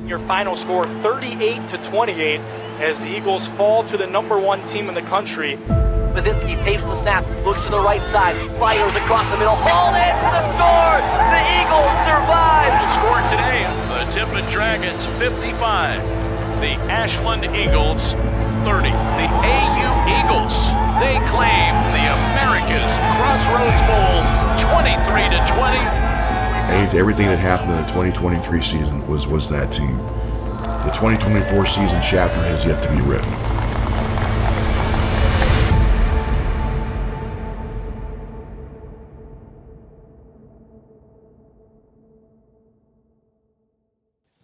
Your final score 38-28 as the Eagles fall to the #1 team in the country. Bazinski takes the snap, looks to the right side, fires across the middle, hauled in for the score! The Eagles survive! The score today, the Tippin Dragons 55, the Ashland Eagles 30. The AU Eagles, they claim the America's Crossroads Bowl 23-20. Everything that happened in the 2023 season was that team. The 2024 season chapter has yet to be written.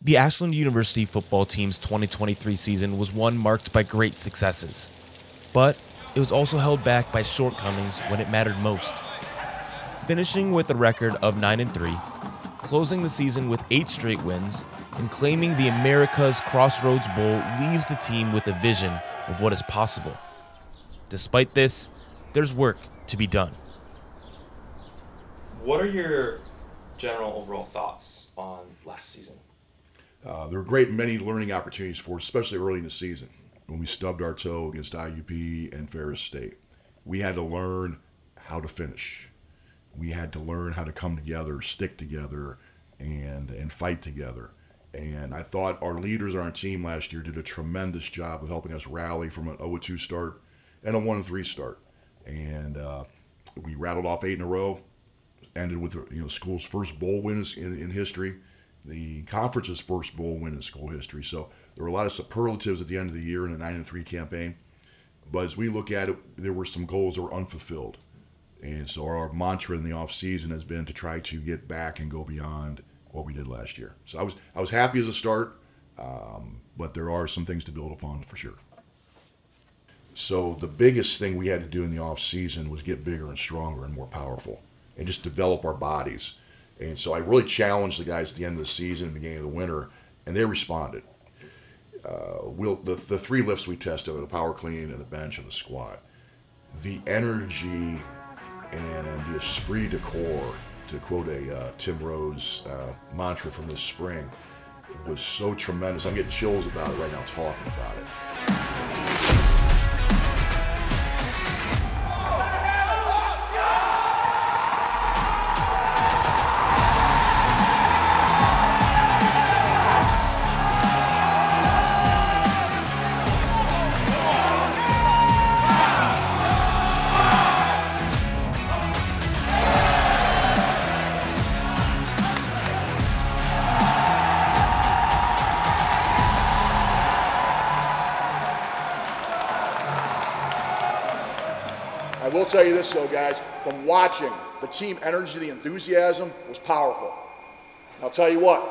The Ashland University Football Team's 2023 season was one marked by great successes, but it was also held back by shortcomings when it mattered most. Finishing with a record of 9-3, closing the season with 8 straight wins, and claiming the America's Crossroads Bowl leaves the team with a vision of what is possible. Despite this, there's work to be done. What are your general overall thoughts on last season? There were many learning opportunities for us, especially early in the season when we stubbed our toe against IUP and Ferris State. We had to learn how to finish. We had to learn how to come together, stick together, and fight together. And I thought our leaders on our team last year did a tremendous job of helping us rally from an 0-2 start and a 1-3 start. And we rattled off 8 in a row, ended with school's first bowl win in history, the conference's first bowl win in school history. So there were a lot of superlatives at the end of the year in the 9-3 campaign. But as we look at it, there were some goals that were unfulfilled. And so our mantra in the offseason has been to try to get back and go beyond what we did last year. So I was happy as a start, but there are some things to build upon for sure. So the biggest thing we had to do in the offseason was get bigger and stronger and more powerful and just develop our bodies. And so I really challenged the guys at the end of the season and beginning of the winter, and they responded. The 3 lifts we tested, the power clean and the bench and the squat, the energy and the esprit de corps, to quote a Tim Rose mantra from this spring, was so tremendous. I'm getting chills about it right now talking about it. I will tell you this though, guys, from watching, the team energy, the enthusiasm was powerful. And I'll tell you what,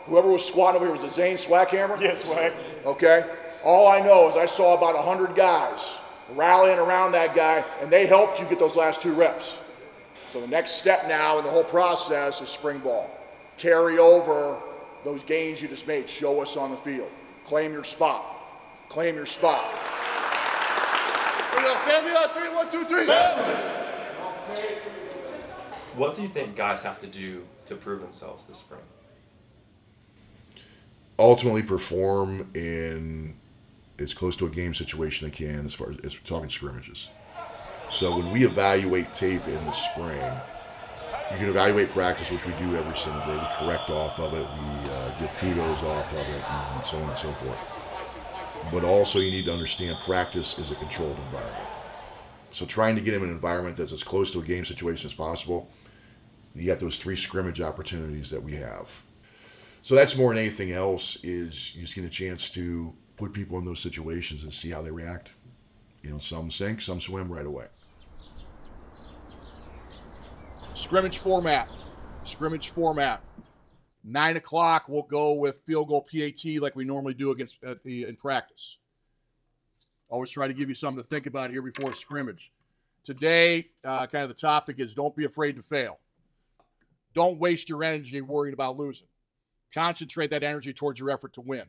whoever was squatting over here, was it Zane Swackhammer? Yes, Swag. Okay? All I know is I saw about 100 guys rallying around that guy, and they helped you get those last 2 reps. So the next step now in the whole process is spring ball. Carry over those gains you just made. Show us on the field. Claim your spot. Claim your spot. Family on 3, 1, 2, 3. What do you think guys have to do to prove themselves this spring? Ultimately perform in as close to a game situation they can as far as talking scrimmages. So when we evaluate tape in the spring, you can evaluate practice, which we do every single day. We correct off of it. We give kudos off of it, and so on and so forth. But also you need to understand practice is a controlled environment. So trying to get him in an environment that's as close to a game situation as possible, you got those 3 scrimmage opportunities that we have. So that's more than anything else, is you just get a chance to put people in those situations and see how they react. Some sink, some swim right away. Scrimmage format. 9 o'clock, we'll go with field goal PAT like we normally do in practice. Always try to give you something to think about here before scrimmage. Today, kind of the topic is don't be afraid to fail. Don't waste your energy worrying about losing. Concentrate that energy towards your effort to win.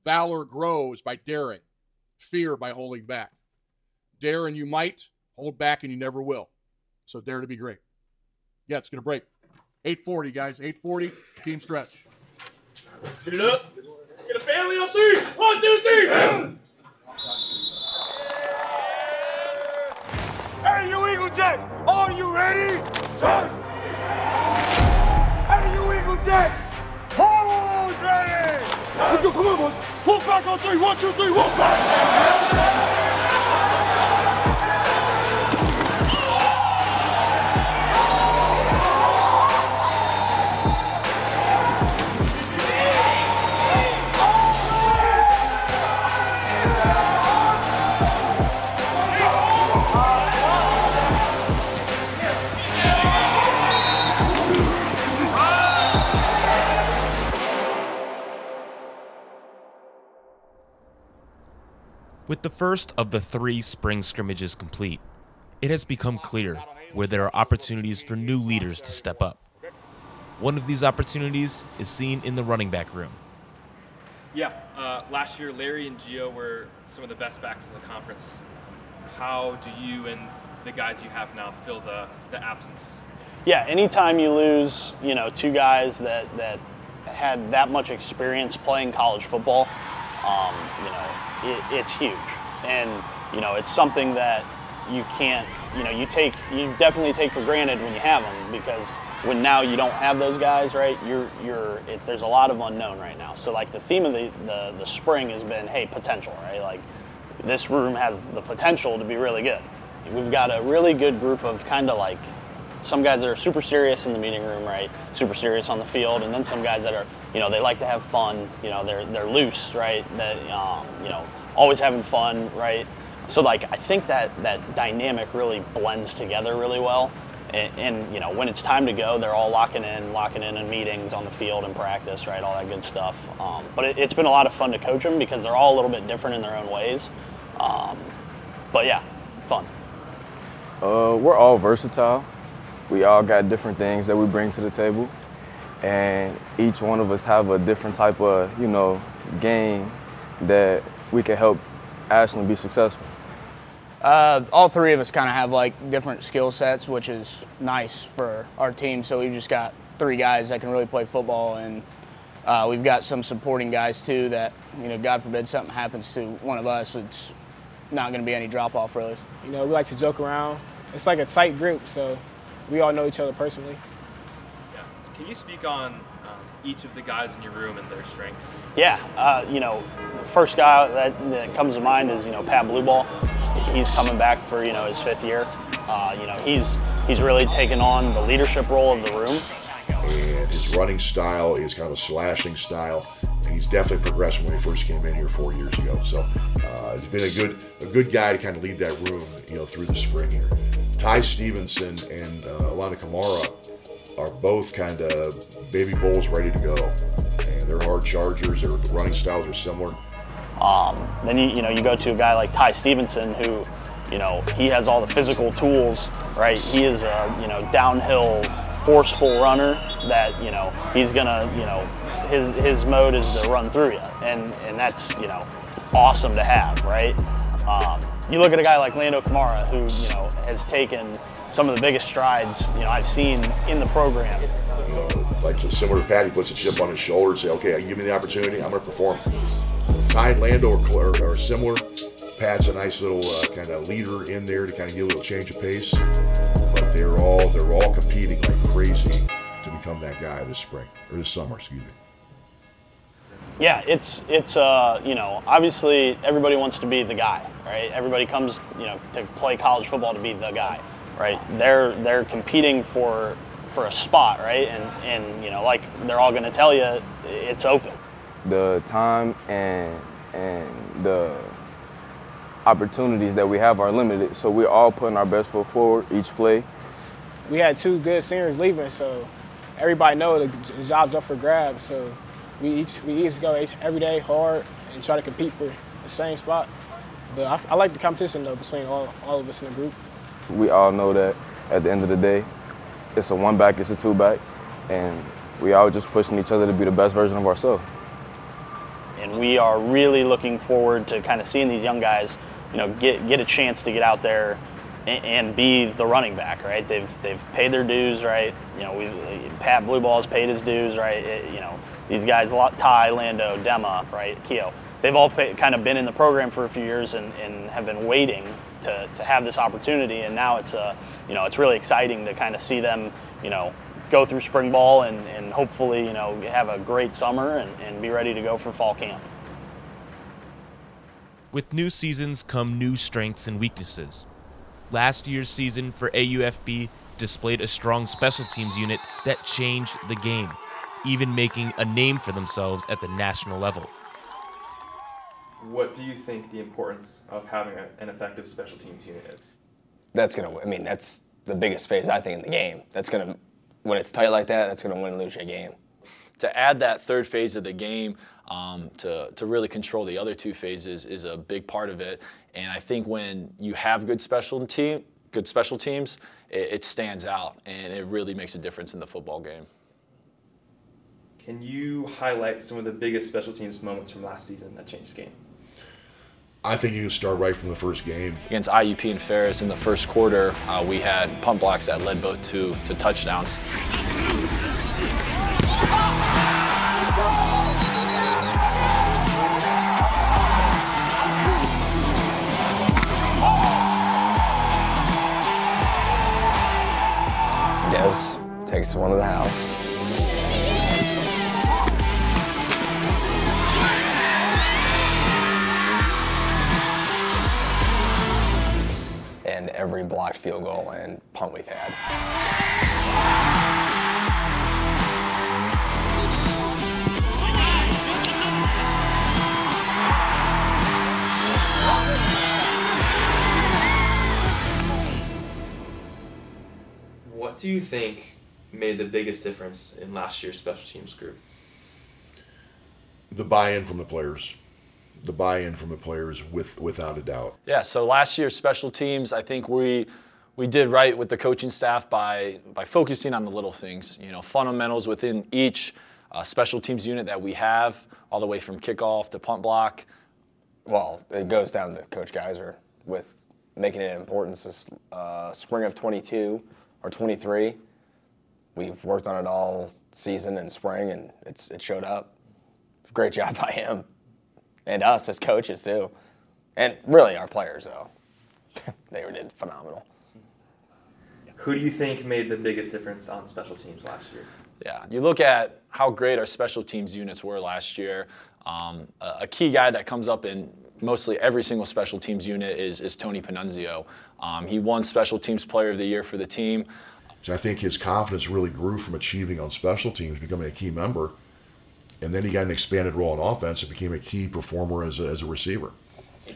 Valor grows by daring. Fear by holding back. Dare and you might, hold back and you never will. So dare to be great. Yeah, it's going to break. 8:40, guys. 8:40, team stretch. Get it up. Get a family on 3. 1, 2, 3. Hey, you Eagle Jacks, are you ready? Yes. Hey, you Eagle Jacks, who's ready? Let's go, come on, boys. Walk back on 3. 1, 2, 3, walk back. With the first of the 3 spring scrimmages complete, it has become clear where there are opportunities for new leaders to step up. One of these opportunities is seen in the running back room. Yeah, last year Larry and Gio were some of the best backs in the conference. How do you and the guys you have now fill the absence? Yeah, anytime you lose, 2 guys that had that much experience playing college football, it's huge. And, it's something that you can't, you definitely take for granted when you have them, because when now you don't have those guys, right, there's a lot of unknown right now. So like the theme of the spring has been, hey, potential, right? Like this room has the potential to be really good. We've got a really good group of kind of like some guys that are super serious in the meeting room, right? Super serious on the field, and then some guys that are, they like to have fun. They're loose, right? That always having fun, right? So like I think that dynamic really blends together really well. And when it's time to go, they're all locking in meetings on the field and practice, right? All that good stuff. But it's been a lot of fun to coach them because they're all a little bit different in their own ways. But yeah, fun. We're all versatile. We all got different things that we bring to the table, and each one of us have a different type of, game that we can help Ashland be successful. All 3 of us kind of have like different skill sets, which is nice for our team. So we've just got 3 guys that can really play football, and we've got some supporting guys too that, God forbid something happens to one of us, it's not going to be any drop off really. We like to joke around. It's like a tight group, so we all know each other personally. Yeah. So can you speak on each of the guys in your room and their strengths? Yeah, the first guy that comes to mind is, Pat Blueball. He's coming back for, his 5th year. He's really taken on the leadership role of the room. And his running style is kind of a slashing style, and he's definitely progressed when he first came in here 4 years ago. So he's been a good guy to kind of lead that room, through the spring here. Ty Stevenson and Alana Kamara are both kind of baby bulls ready to go, and they're hard chargers. Their running styles are similar. Then you go to a guy like Ty Stevenson, who he has all the physical tools, right? He is a downhill forceful runner that he's gonna his mode is to run through you, and that's awesome to have, right? You look at a guy like Lando Kamara, who has taken some of the biggest strides I've seen in the program. Like similar to Pat, he puts a chip on his shoulder and say, "Okay, give me the opportunity. I'm going to perform." Ty and Lando are similar. Pat's a nice little kind of leader in there to kind of give a little change of pace, but they're all competing like crazy to become that guy this spring or this summer, excuse me. Yeah, it's obviously everybody wants to be the guy, right? Everybody comes to play college football to be the guy, right? They're competing for a spot, right? And like they're all going to tell you, it's open. The time and the opportunities that we have are limited, so we're all putting our best foot forward each play. We had 2 good seniors leaving, so everybody knows the job's up for grabs. So we each go every day hard and try to compete for the same spot. But I like the competition though between all of us in the group. We all know that at the end of the day, it's a 1-back, it's a 2-back, and we all just pushing each other to be the best version of ourselves. And we are really looking forward to kind of seeing these young guys, get a chance to get out there and be the running back, right? They've paid their dues, right? You know, Pat Blueball's paid his dues, right? You know, these guys, Ty, Lando, Dema, right, Keo, they've all kind of been in the program for a few years and have been waiting to have this opportunity, and now it's you know, it's really exciting to kind of see them, you know, go through spring ball and hopefully, you know, have a great summer and be ready to go for fall camp. With new seasons come new strengths and weaknesses. Last year's season for AUFB displayed a strong special teams unit that changed the game, even making a name for themselves at the national level. What do you think the importance of having an effective special teams unit is? That's the biggest phase, I think, in the game. That's gonna, when it's tight like that, that's gonna win and lose your game. To add that third phase of the game, to really control the other two phases is a big part of it. And I think when you have good special teams, it stands out and it really makes a difference in the football game. Can you highlight some of the biggest special teams moments from last season that changed the game? I think you can start right from the first game. Against IUP and Ferris in the first quarter, we had punt blocks that led both to touchdowns. Des takes one to the house. And every blocked field goal and punt we've had. What do you think made the biggest difference in last year's special teams group? The buy-in from the players. The buy-in from the players, without a doubt. Yeah, so last year's special teams, I think we did right with the coaching staff by focusing on the little things, you know, fundamentals within each special teams unit that we have, all the way from kickoff to punt block. Well, it goes down to Coach Geiser with making it important. This spring of 22 or 23, we've worked on it all season and spring, and it showed up. Great job by him. And us as coaches, too. And really our players, though. They did phenomenal. Who do you think made the biggest difference on special teams last year? Yeah, you look at how great our special teams units were last year. A key guy that comes up in mostly every single special teams unit is Tony Panunzio. He won Special Teams Player of the Year for the team. So I think his confidence really grew from achieving on special teams, becoming a key member. And then he got an expanded role on offense and became a key performer as a receiver.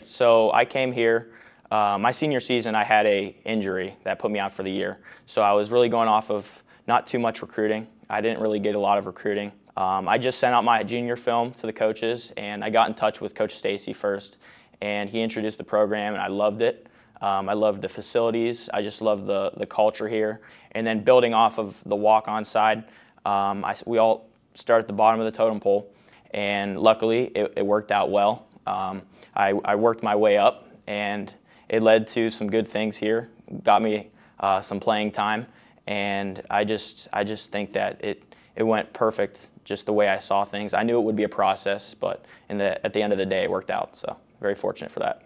So I came here. My senior season, I had an injury that put me out for the year. So I was really going off of not too much recruiting. I didn't really get a lot of recruiting. I just sent out my junior film to the coaches, and I got in touch with Coach Stacy first. And he introduced the program, and I loved it. I loved the facilities. I just loved the culture here. And then building off of the walk-on side, we all start at the bottom of the totem pole, and luckily it worked out well. I worked my way up, and it led to some good things here, got me some playing time, and I just think that it went perfect just the way I saw things. I knew it would be a process, but at the end of the day it worked out, so very fortunate for that.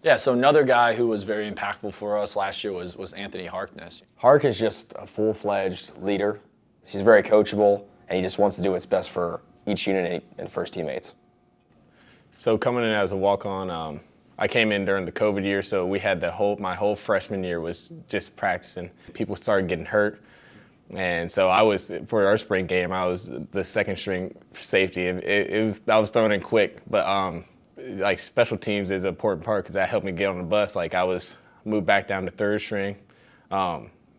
Yeah, so another guy who was very impactful for us last year was Anthony Harkness. Hark is just a full-fledged leader. He's very coachable, and he just wants to do what's best for each unit and first teammates. So coming in as a walk-on, I came in during the COVID year, so we had my whole freshman year was just practicing. People started getting hurt, and so for our spring game, I was the second string safety. I was thrown in quick, but like special teams is an important part because that helped me get on the bus. Like I was moved back down to third string.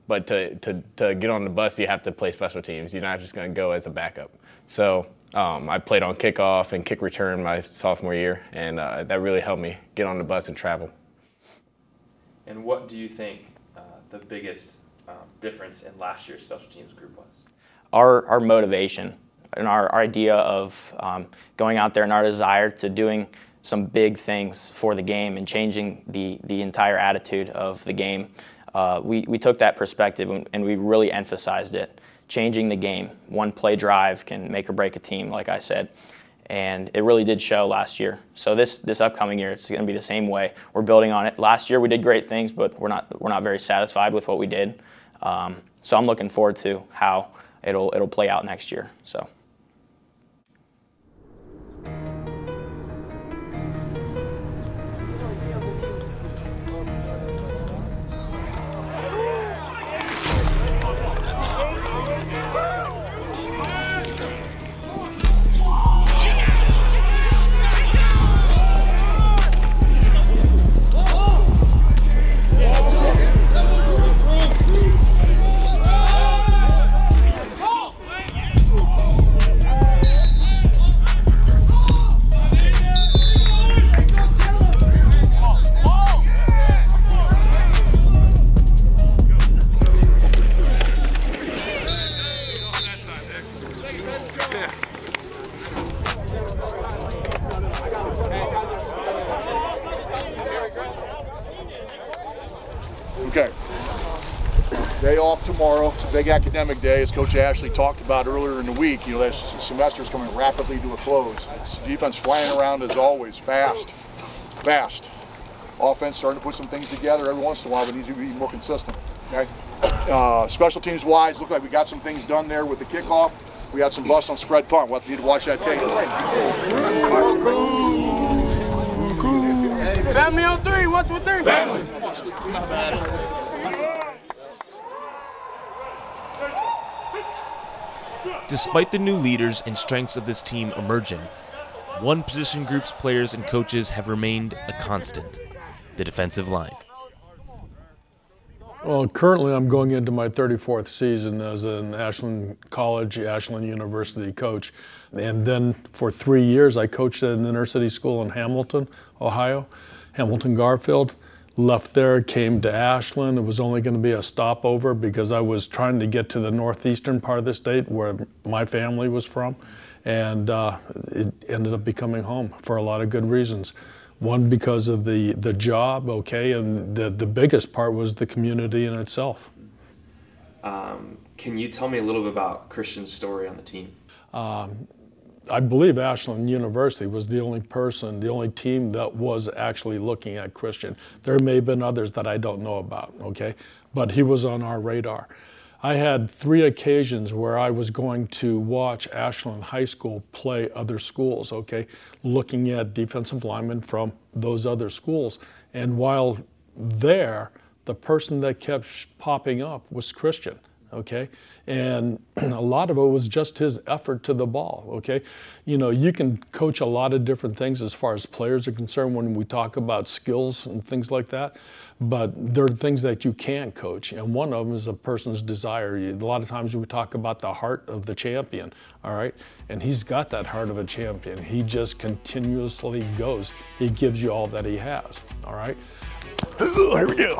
But to get on the bus, you have to play special teams. You're not just going to go as a backup. So I played on kickoff and kick return my sophomore year, and that really helped me get on the bus and travel. And what do you think the biggest difference in last year's special teams group was? Our motivation and our idea of going out there and our desire to doing some big things for the game and changing the entire attitude of the game. We took that perspective and we really emphasized it. Changing the game. One play drive can make or break a team, like I said. And it really did show last year. So this upcoming year, it's going to be the same way. We're building on it. Last year we did great things, but we're not very satisfied with what we did. So I'm looking forward to how it'll play out next year. So. Okay. Day off tomorrow. It's a big academic day, as Coach Ashley talked about earlier in the week. You know, that semester is coming rapidly to a close. Defense flying around as always, fast. Offense starting to put some things together every once in a while, but needs to be more consistent. Okay. Special teams wise, look like we got some things done there with the kickoff. We had some busts on spread punt. We'll need to watch that tape. Family on three, 1, 2, 3. Family. Despite the new leaders and strengths of this team emerging, one position group's players and coaches have remained a constant: the defensive line. Well, currently I'm going into my 34th season as an Ashland College, Ashland University coach. And then for 3 years I coached at an inner city school in Hamilton, Ohio, Hamilton Garfield. Left there, came to Ashland. It was only going to be a stopover because I was trying to get to the northeastern part of the state where my family was from. And it ended up becoming home for a lot of good reasons. One, because of the job, okay, and the biggest part was the community in itself. Can you tell me a little bit about Christian's story on the team? I believe Ashland University was the only team that was actually looking at Christian. There may have been others that I don't know about, okay, but he was on our radar. I had 3 occasions where I was going to watch Ashland High School play other schools, okay, looking at defensive linemen from those other schools. And while there, the person that kept popping up was Christian, okay? And a lot of it was just his effort to the ball, okay? You know, you can coach a lot of different things as far as players are concerned when we talk about skills and things like that. But there are things that you can't coach, and one of them is a person's desire. A lot of times we talk about the heart of the champion, all right? And he's got that heart of a champion. He just continuously goes. He gives you all that he has, all right? Here we go.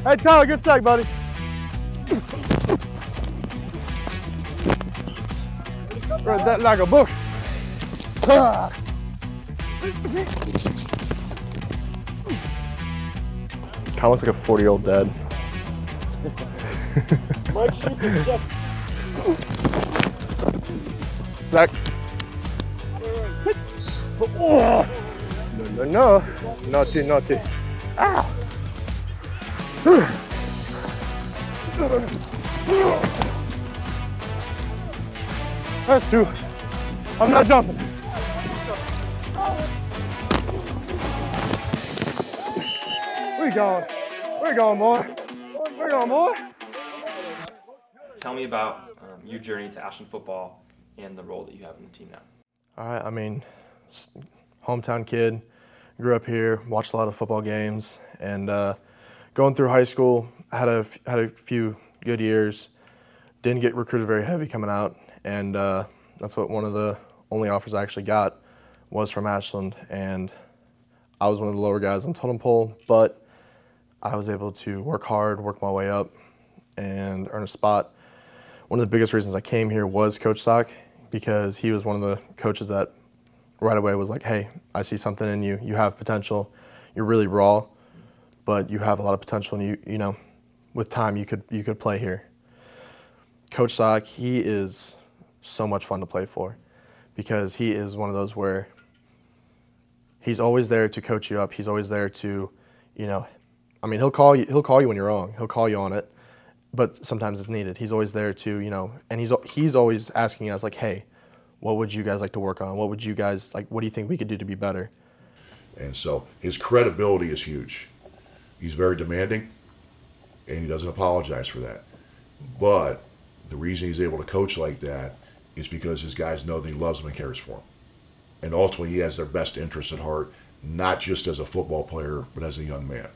Hey, Tyler, good sack, buddy. Read that like a book. Kind of looks like a 40-year-old dad. Mike, shoot this stuff. Zach. No. Naughty. Ow. That's 2. I'm not jumping. Where you going, boy? Tell me about your journey to Ashland football and the role that you have in the team now. All right, I mean, hometown kid, grew up here, watched a lot of football games, and going through high school, had a few good years. Didn't get recruited very heavy coming out, and that's what one of the only offers I actually got was from Ashland, and I was one of the lower guys on totem pole, but I was able to work hard, work my way up, and earn a spot one of the biggest reasons I came here was Coach Sock, because he was one of the coaches that right away was like, hey, I see something in you. You have potential. You're really raw, but you have a lot of potential, and you know, with time you could play here. Coach Sock, he is so much fun to play for, because he is one of those where he's always there to coach you up. He's always there to, you know, I mean, he'll call you when you're wrong. He'll call you on it, but sometimes it's needed. He's always there to, you know, and he's always asking us like, hey, what would you guys like to work on? What would you guys like? What do you think we could do to be better? And so his credibility is huge. He's very demanding, and he doesn't apologize for that. But the reason he's able to coach like that is because his guys know that he loves them and cares for them. And ultimately, he has their best interests at heart, not just as a football player, but as a young man.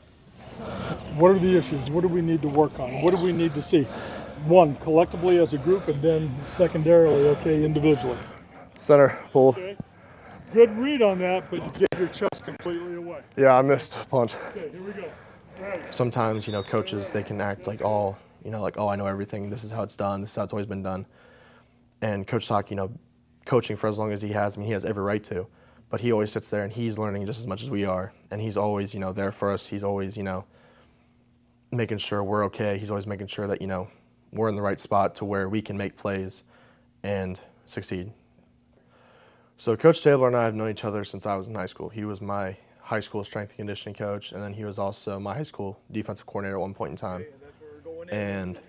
What are the issues? What do we need to work on? What do we need to see? One, collectively as a group, and then secondarily, okay, individually. Center, pull. Okay. Good read on that, but you gave your chest completely away. Yeah, I missed a punch. Okay, here we go. All right. Sometimes, you know, coaches, they can act like all, you know, like, oh, I know everything. This is how it's done. This is how it's always been done. And Coach Sock, you know, coaching for as long as he has, I mean, he has every right to. But he always sits there and he's learning just as much as we are. And he's always, you know, there for us. He's always, you know, making sure we're okay. He's always making sure that, you know, we're in the right spot to where we can make plays and succeed. So Coach Taylor and I have known each other since I was in high school. He was my high school strength and conditioning coach, and then he was also my high school defensive coordinator at one point in time. And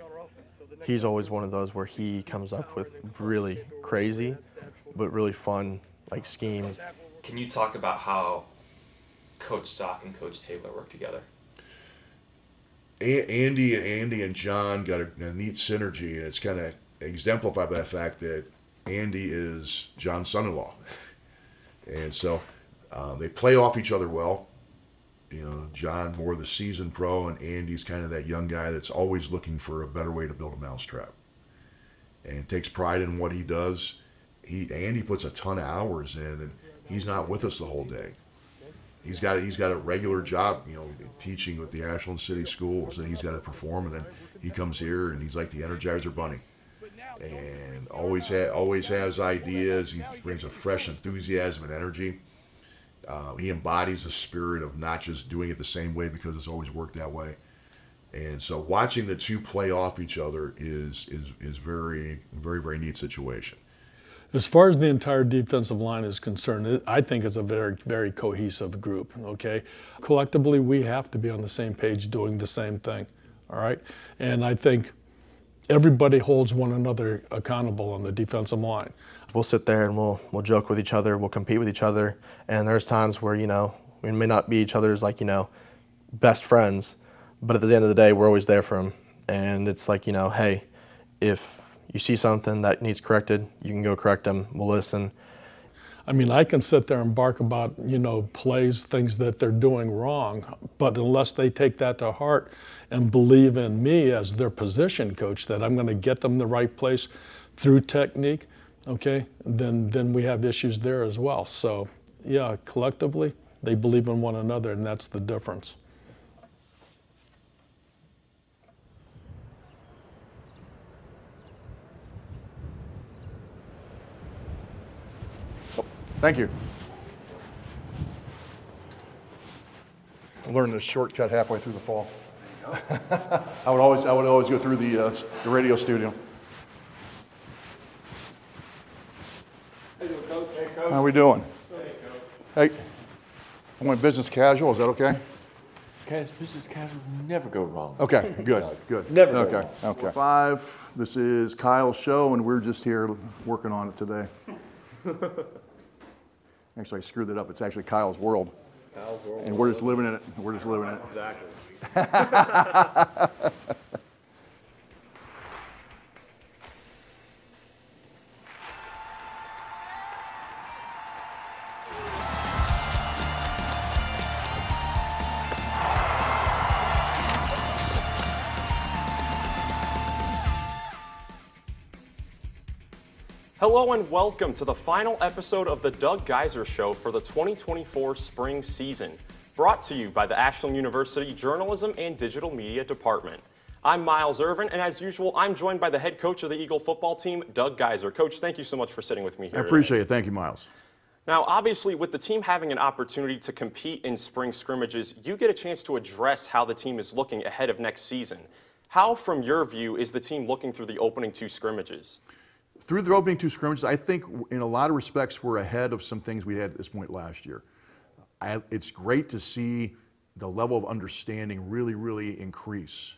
he's always one of those where he comes up with really crazy but really fun like schemes. Can you talk about how Coach Sock and Coach Taylor work together? Andy and John got a neat synergy, and it's kind of exemplified by the fact that Andy is John's son-in-law. And so they play off each other well. You know, John more the seasoned pro, and Andy's kind of that young guy that's always looking for a better way to build a mousetrap and takes pride in what he does. Andy puts a ton of hours in, and he's not with us the whole day. He's got a regular job, you know, teaching with the Ashland City schools that he's got to perform, and then he comes here and he's like the Energizer Bunny, and always has ideas. He brings a fresh enthusiasm and energy. He embodies the spirit of not just doing it the same way because it's always worked that way. And so watching the two play off each other is very, very, very neat situation. As far as the entire defensive line is concerned, I think it's a very, very cohesive group, okay? Collectively, we have to be on the same page doing the same thing, all right? And I think everybody holds one another accountable on the defensive line. We'll sit there and we'll joke with each other, we'll compete with each other, and there's times where, you know, we may not be each other's, like, you know, best friends, but at the end of the day, we're always there for them. And it's like, you know, hey, if you see something that needs corrected, you can go correct them, we'll listen. I mean, I can sit there and bark about, you know, plays, things that they're doing wrong, but unless they take that to heart and believe in me as their position coach that I'm going to get them the right place through technique, okay, then we have issues there as well. So, yeah, collectively, they believe in one another, and that's the difference. Thank you. I learned this shortcut halfway through the fall. I would always go through the radio studio. How you doing, Coach? Hey, Coach. How are we doing? Hey, Coach. Hey, I went business casual. Is that okay? Guys, business casual never go wrong. Okay, good, good. Never go okay, wrong. okay. 5. This is Kyle's show, and we're just here working on it today. Actually, I screwed it up. It's actually Kyle's World. Kyle's World. And we're just living in it. We're just living in it. Exactly. Hello and welcome to the final episode of the Doug Geiser Show for the 2024 spring season, brought to you by the Ashland University Journalism and Digital Media Department. I'm Miles Irvin, and as usual, I'm joined by the head coach of the Eagle football team, Doug Geiser. Coach, thank you so much for sitting with me here I appreciate it. Thank you, Miles. Now, obviously, with the team having an opportunity to compete in spring scrimmages, you get a chance to address how the team is looking ahead of next season. How, from your view, is the team looking through the opening 2 scrimmages? Through the opening 2 scrimmages, I think in a lot of respects we're ahead of some things we had at this point last year. It's great to see the level of understanding really increase.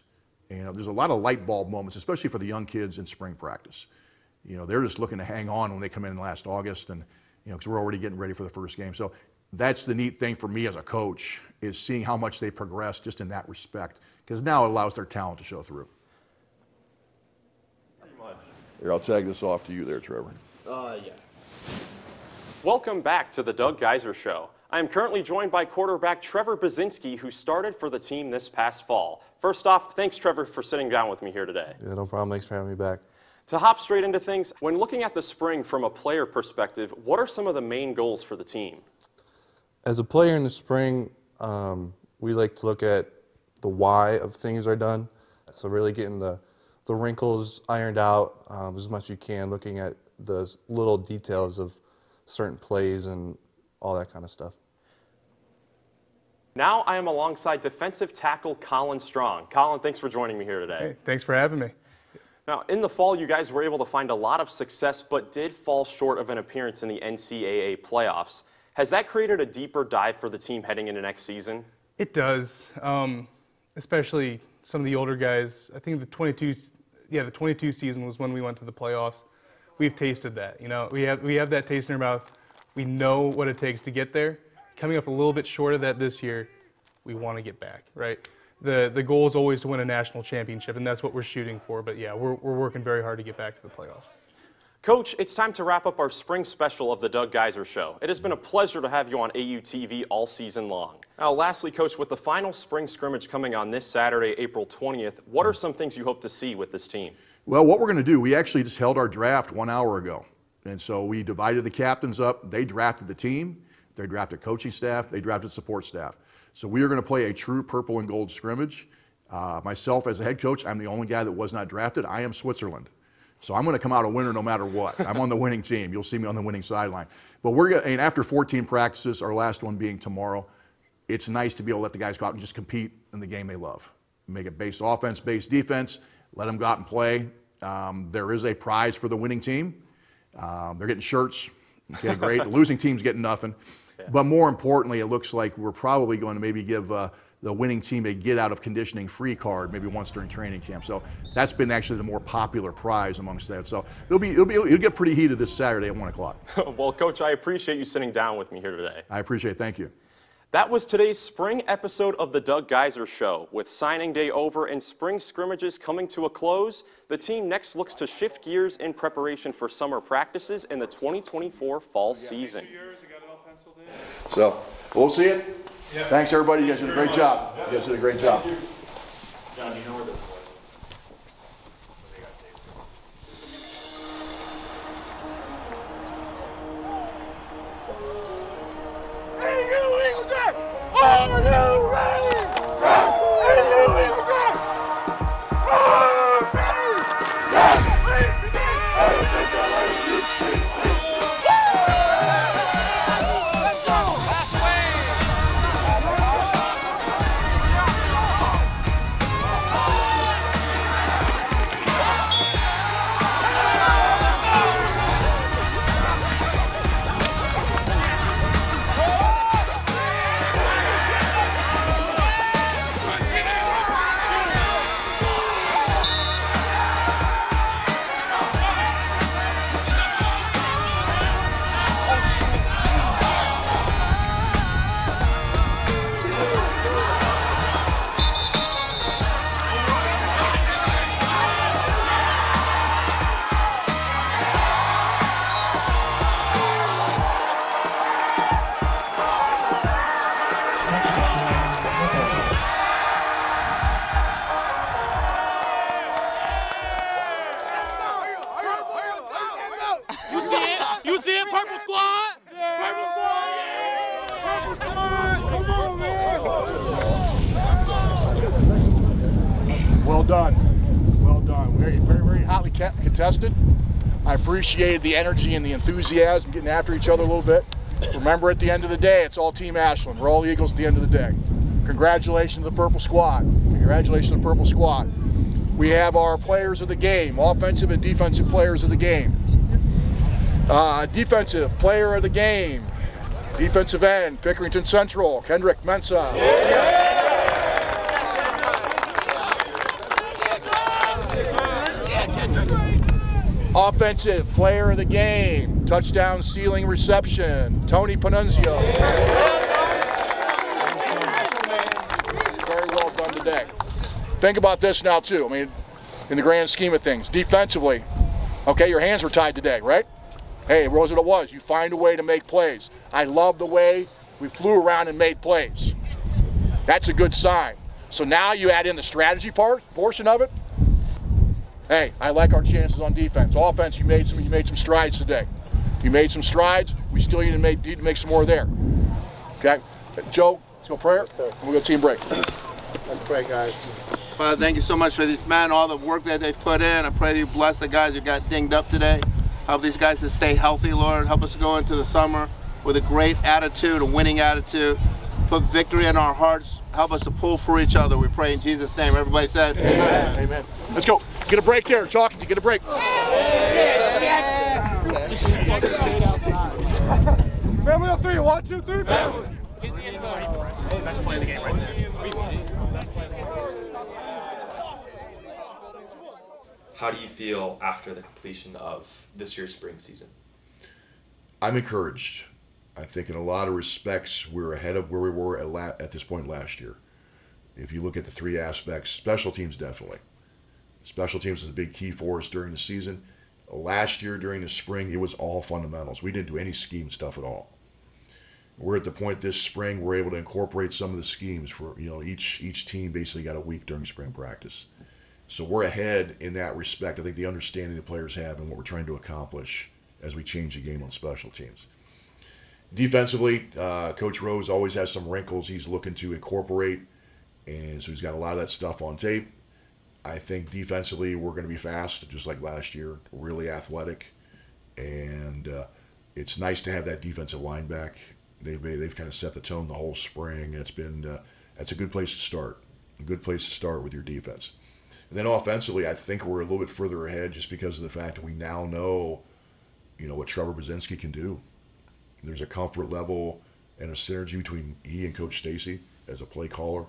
And there's a lot of light bulb moments, especially for the young kids in spring practice. You know, they're just looking to hang on when they come in last August, and you know, because we're already getting ready for the first game. So that's the neat thing for me as a coach, is seeing how much they progress just in that respect, because now it allows their talent to show through. Here, I'll tag this off to you there, Trevor. Yeah. Welcome back to the Doug Geiser Show. I am currently joined by quarterback Trevor Bazinski, who started for the team this past fall. First off, thanks, Trevor, for sitting down with me here today. Yeah, no problem. Thanks for having me back. To hop straight into things, when looking at the spring from a player perspective, what are some of the main goals for the team? As a player in the spring, we like to look at the why of things are done. So really getting the wrinkles ironed out as much as you can, looking at the little details of certain plays and all that kind of stuff. Now I am alongside defensive tackle Colin Strong. Colin, thanks for joining me here today. Hey, thanks for having me. Now, in the fall, you guys were able to find a lot of success, but did fall short of an appearance in the NCAA playoffs. Has that created a deeper dive for the team heading into next season? It does, especially some of the older guys. I think the 22 season was when we went to the playoffs. We've tasted that. You know, we have that taste in our mouth. We know what it takes to get there. Coming up a little bit short of that this year, we want to get back, right? The goal is always to win a national championship, and that's what we're shooting for. But yeah, we're working very hard to get back to the playoffs. Coach, it's time to wrap up our spring special of the Doug Geiser Show. It has been a pleasure to have you on AUTV all season long. Now, lastly, Coach, with the final spring scrimmage coming on this Saturday, April 20th, what are some things you hope to see with this team? Well, what we're going to do, we actually just held our draft 1 hour ago. And so we divided the captains up. They drafted the team. They drafted coaching staff. They drafted support staff. So we are going to play a true purple and gold scrimmage. Myself as a head coach, I'm the only guy that was not drafted. I am Switzerland. So I'm going to come out a winner no matter what. I'm on the winning team. You'll see me on the winning sideline. But we're going to, and after 14 practices, our last one being tomorrow, it's nice to be able to let the guys go out and just compete in the game they love. Make it base offense, base defense. Let them go out and play. There is a prize for the winning team. They're getting shirts. Okay, great. The losing team's getting nothing. Yeah. But more importantly, it looks like we're probably going to maybe give the winning team a get out of conditioning free card maybe once during training camp. So that's been actually the more popular prize amongst that. So it'll get pretty heated this Saturday at 1 o'clock. Well, Coach, I appreciate you sitting down with me here today. I appreciate it. Thank you. That was today's spring episode of the Doug Geiser Show. With signing day over and spring scrimmages coming to a close, the team next looks to shift gears in preparation for summer practices in the 2024 fall season. So we'll see it. Yeah. Thanks, everybody. You guys did a great job. You guys did a great job. John, do you know where this is? Hey, you Eagle Jack! Are you ready? Hey, you Eagle Jack! Are you ready? Let's go! Halfway! Well done. Well done. Very, very, very hotly contested. I appreciated the energy and the enthusiasm, getting after each other a little bit. Remember, at the end of the day, it's all Team Ashland. We're all Eagles at the end of the day. Congratulations to the Purple Squad. Congratulations to the Purple Squad. We have our players of the game, offensive and defensive players of the game. Defensive player of the game, defensive end, Pickerington Central, Kendrick Mensah. Offensive player of the game, touchdown ceiling reception, Tony Panunzio. Very well done today. Think about this now too. I mean, in the grand scheme of things, defensively, okay, your hands were tied today, right? Hey, it was what it was. You find a way to make plays. I love the way we flew around and made plays. That's a good sign. So now you add in the strategy portion of it. Hey, I like our chances on defense. Offense, you made some strides today. You made some strides. We still need to make some more there. Okay, Joe, let's go prayer, and we'll go team break. Let's pray, guys. Father, thank you so much for these men, all the work that they've put in. I pray that you bless the guys who got dinged up today. Help these guys to stay healthy, Lord. Help us to go into the summer with a great attitude, a winning attitude. Put victory in our hearts. Help us to pull for each other. We pray in Jesus' name. Everybody said, Amen. Amen. Let's go. Get a break there. Talking to get a break. Family on three. 1, 2, 3. Family. Best play of the game right there. How do you feel after the completion of this year's spring season? I'm encouraged. I think in a lot of respects, we're ahead of where we were at this point last year. If you look at the three aspects, special teams definitely. Special teams was a big key for us during the season. Last year during the spring, it was all fundamentals. We didn't do any scheme stuff at all. We're at the point this spring we're able to incorporate some of the schemes for, each team basically got a week during spring practice. So we're ahead in that respect. I think the understanding the players have and what we're trying to accomplish as we change the game on special teams. Defensively, Coach Rose always has some wrinkles he's looking to incorporate, and so he's got a lot of that stuff on tape. I think defensively we're going to be fast, just like last year, really athletic, and it's nice to have that defensive line back. They've kind of set the tone the whole spring. That's a good place to start. A good place to start with your defense. And then offensively, I think we're a little bit further ahead just because of the fact that we now know, what Trevor Brzezinski can do. There's a comfort level and a synergy between he and Coach Stacy as a play caller.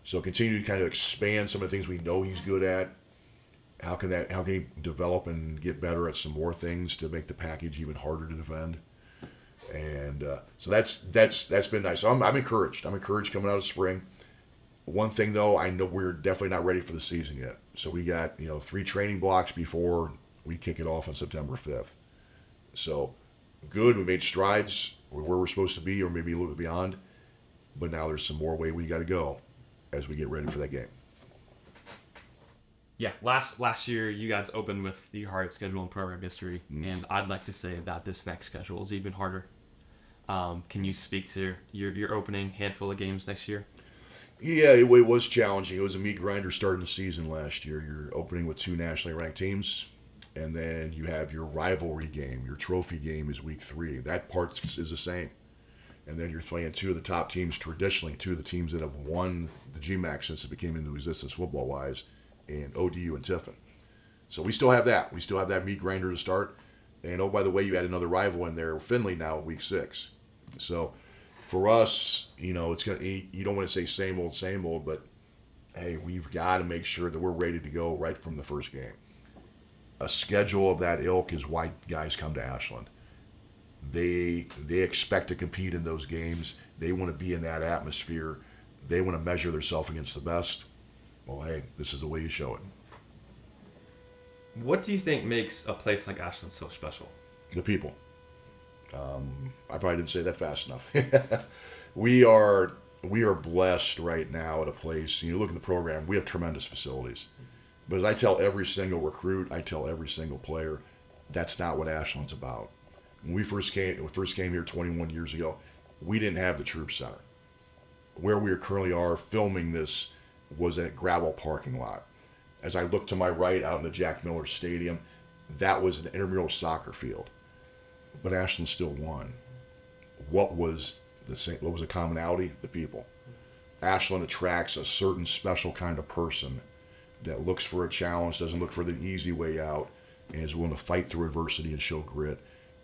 So continue to kind of expand some of the things we know he's good at. How can he develop and get better at some more things to make the package even harder to defend? And so that's been nice. So I'm encouraged. I'm encouraged coming out of spring. One thing though, I know we're definitely not ready for the season yet. So we got 3 training blocks before we kick it off on September 5th. So good, we made strides where we're supposed to be, or maybe a little bit beyond. But now there's some more way we got to go as we get ready for that game. Yeah, last year you guys opened with the hardest schedule in program history, and I'd like to say that this next schedule is even harder. Can you speak to your opening handful of games next year? Yeah, it was challenging. It was a meat grinder starting the season last year. You're opening with 2 nationally ranked teams, and then you have your rivalry game. Your trophy game is week 3. That part is the same. And then you're playing 2 of the top teams traditionally, 2 of the teams that have won the GMAC since it became into existence football-wise, and ODU and Tiffin. So we still have that. We still have that meat grinder to start. And, oh, by the way, you had another rival in there, Findlay now, week 6. So for us, it's gonna. You don't want to say same old, but hey, we've got to make sure that we're ready to go right from the first game. A schedule of that ilk is why guys come to Ashland. They expect to compete in those games. They want to be in that atmosphere. They want to measure themselves against the best. Well, hey, this is the way you show it. What do you think makes a place like Ashland so special? The people. I probably didn't say that fast enough. We are blessed right now at a place. You look at the program, we have tremendous facilities. But as I tell every single recruit, I tell every single player, that's not what Ashland's about. When we first came here 21 years ago, we didn't have the Troop Center. Where we currently are filming this was a gravel parking lot. As I look to my right out in the Jack Miller Stadium, that was an intramural soccer field. But Ashland still won. What was the commonality? The people. Ashland attracts a certain special kind of person that looks for a challenge, doesn't look for the easy way out, and is willing to fight through adversity and show grit.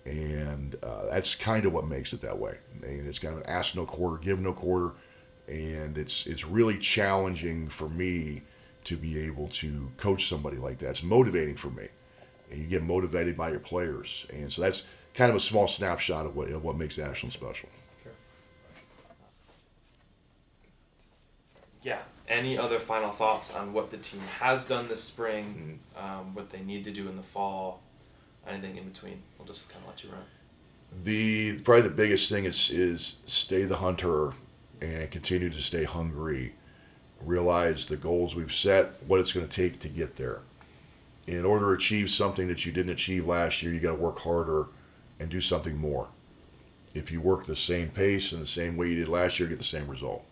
And that's kind of what makes it that way. And it's kind of ask no quarter, give no quarter. And it's really challenging for me to be able to coach somebody like that. It's motivating for me. And you get motivated by your players. And so that's kind of a small snapshot of what makes Ashland special. Sure. Yeah. Any other final thoughts on what the team has done this spring, what they need to do in the fall, anything in between? We'll just kind of let you run. Probably the biggest thing is stay the hunter and continue to stay hungry. Realize the goals we've set, what it's going to take to get there. In order to achieve something that you didn't achieve last year, you got to work harder and do something more. If you work the same pace and the same way you did last year, you get the same result.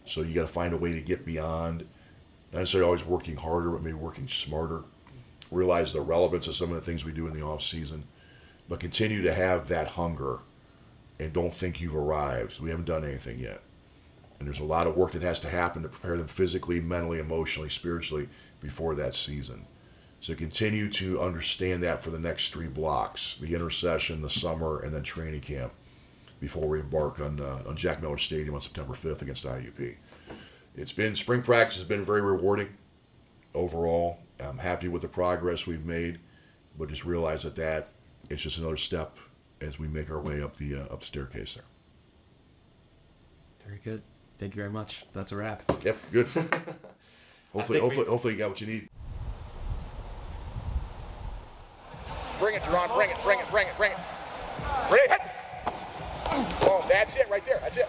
So you got to find a way to get beyond, not necessarily always working harder, but maybe working smarter. Realize the relevance of some of the things we do in the off season, but continue to have that hunger and don't think you've arrived. We haven't done anything yet. And there's a lot of work that has to happen to prepare them physically, mentally, emotionally, spiritually before that season. So continue to understand that for the next 3 blocks, the intercession, the summer, and then training camp before we embark on Jack Miller Stadium on September 5th against IUP. Spring practice has been very rewarding overall. I'm happy with the progress we've made, but just realize that it's just another step as we make our way up the staircase there. Very good. Thank you very much. That's a wrap. Yep, good. Hopefully you got what you need. Bring it, Jerron. Bring it. Ready, hit. Oh, that's it right there. That's it.